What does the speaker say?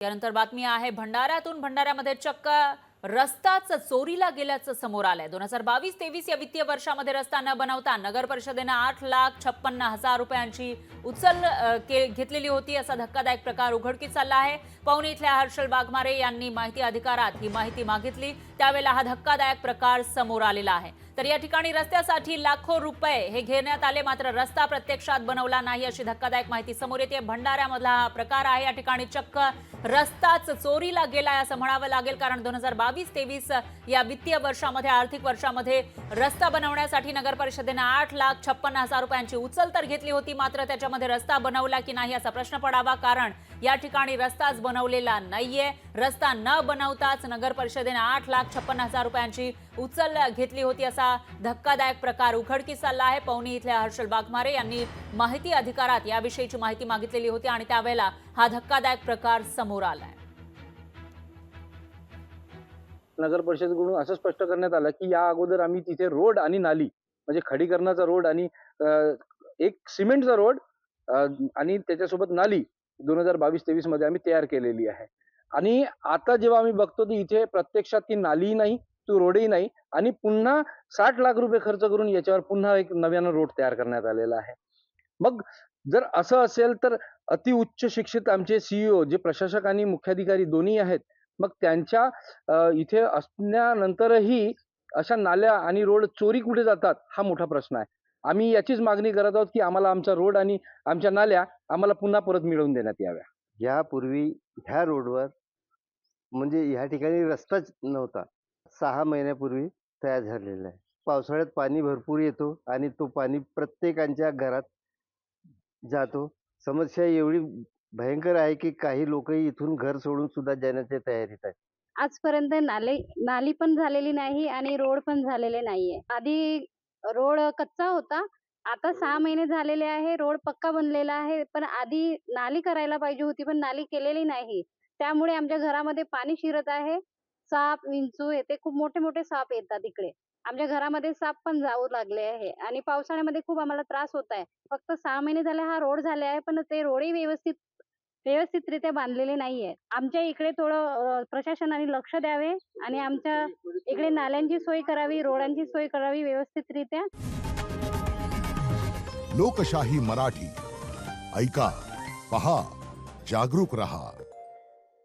त्यानंतर बातमी आहे भंडाऱ्यातून। भंडाऱ्यामध्ये चक्क रस्ताच चोरीला गेल्याचं समोर आलंय। 2022-23 या वित्तीय वर्षामध्ये रस्ता न बनवता नगर परिषदेने 8,56,000 रुपयांची उचल घेतलेली होती असा धक्कादायक प्रकार उघडकीस आला आहे। पवनी इथल्या हर्षल वाघमारे यांनी माहिती अधिकारात ही माहिती मागितली, त्यावेळेला हा धक्कादायक प्रकार समोर आलेला आहे। तर या ठिकाणी रस्त्यासाठी लाखो रुपये हे घेण्यात आले, मात्र रस्ता प्रत्यक्षात बनवला नाही अशी धक्कादायक माहिती समोर येते। भंडाऱ्यामधला हा प्रकार आहे। या ठिकाणी चक्क रस्ताच चोरीला गेलाय असं म्हणावं लागेल, कारण 2022-23 या वित्तीय वर्षामध्ये, आर्थिक वर्षामध्ये रस्ता बनवण्यासाठी नगर परिषदेने 8,56,000 रुपयांची उचल तर घेतली होती, मात्र त्याच्यामध्ये रस्ता बनवला की नाही असा प्रश्न पडावा, कारण या ठिकाणी रस्ताच बनवलेला नाहीये। रस्ता न बनवताच नगर परिषदेने 8,56,000 रुपयांची उचल घेतली होती असा धक्कादायक प्रकार उघडकीस आला आहे। पवनी इथल्या हर्षल वाघमारे यांनी माहिती अधिकारात याविषयीची माहिती मागितलेली होती आणि त्यावेळेला हा धक्कादायक प्रकार समोर आलाय। नगर परिषदेकडून असं स्पष्ट करण्यात आलं की या अगोदर आम्ही तिथे रोड आणि नाली म्हणजे खडीकरणाचा रोड आणि एक सिमेंटचा रोड आणि त्याच्यासोबत नाली 2022-23 मध्ये आम्ही तयार केलेली आहे। आणि आता जेव्हा आम्ही बघतो की इथे प्रत्यक्षात ती नालीही नाही, तो रोडही नाही आणि पुन्हा 60 लाख रुपये खर्च करून याच्यावर पुन्हा एक नव्यानं रोड तयार करण्यात आलेला आहे। मग जर असं असेल तर अति उच्च शिक्षित आमचे सीईओ जे प्रशासक आणि मुख्याधिकारी दोन्ही आहेत, मग त्यांच्या इथे असण्यानंतरही अशा नाल्या आणि रोड चोरी कुठे जातात हा मोठा प्रश्न आहे। आम्ही याचीच मागणी करत आहोत की आम्हाला आमचा रोड आणि आमच्या नाल्या आम्हाला पुन्हा परत मिळवून देण्यात याव्या। यापूर्वी ह्या रोडवर म्हणजे ह्या ठिकाणी रस्ताच नव्हता, 6 महिन्यापूर्वी तयार झालेला आहे। पावसाळ्यात पाणी भरपूर येतो आणि तो पाणी प्रत्येकाच्या घरात जातो। समस्या एवढी भयंकर आहे की काही लोक इथून घर सोडून सुद्धा जाण्याच्या तयारीत आहेत। आजपर्यंत नाली पण झालेली नाही आणि रोड पण झालेले नाहीये। आधी रोड कच्चा होता, आता 6 महिने झालेले आहे, रोड पक्का बनलेला आहे, पण आधी नाली करायला पाहिजे होती, पण नाली केलेली नाही। त्यामुळे आमच्या घरामध्ये पाणी शिरत आहे। साप, विंचू येते, खूप मोठे मोठे साप येतात इकडे। आमच्या घरामध्ये साप पण जाऊ लागले आहे आणि पावसाळ्यामध्ये खूप आम्हाला त्रास होत आहे। फक्त 6 महिने झाले हा रोड झाले आहे, पण ते रोडही व्यवस्थितरित्या बांधलेले नाहीये। आमच्या इकडे थोडं प्रशासनाने लक्ष द्यावे आणि आमच्या इकडे नाल्यांची सोय करावी, रोडांची सोय करावी व्यवस्थितरित्या। लोकशाही मराठी ऐका, पहा, जागरूक रहा।